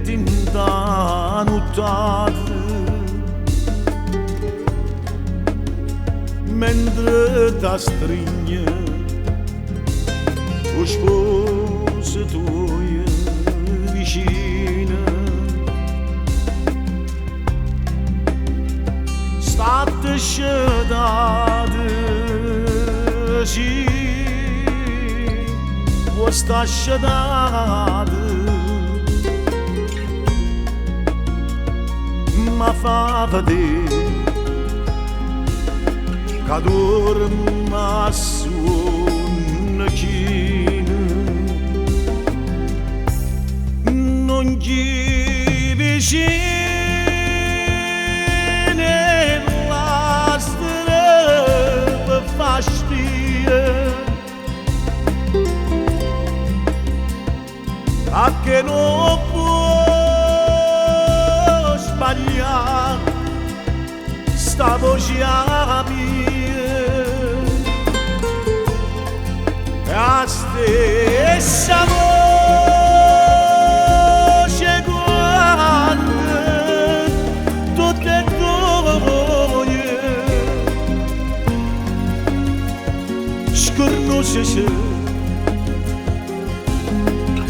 dindan utadı mentre ta stringe o sposo tuo vicino state scetate sì questa scetate ma fa vedere che dorma su una china non ci vicino la strada fastidio a che non può sbagliare sta voce la stessa voce quando tutte gioie scornose se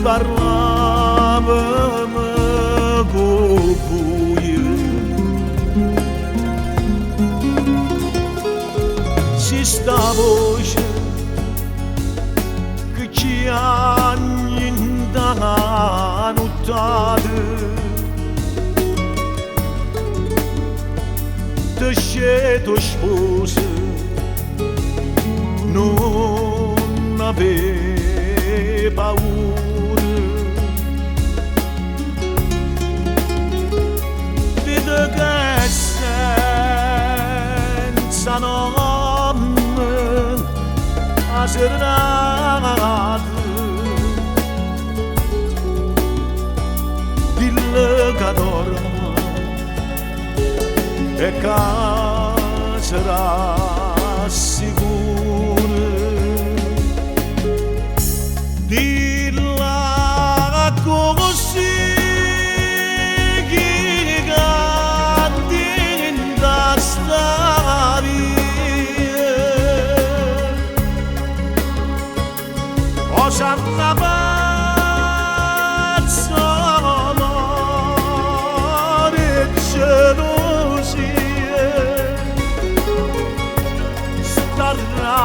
parlavamo con voi si sta voce ci anni da nottata te sceto sposa non ave paura di te che senza nome a serrata dille che dorma e che sarà sicura dilla così che cadinda sta via cosa la pazza amore gelosia starà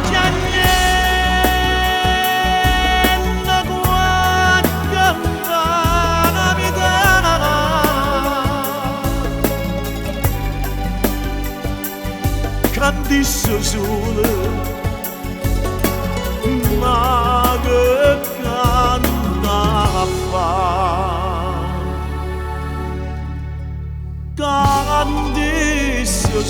chiagnendo qualche vita grandissimo sole ma che canta fa grandissimo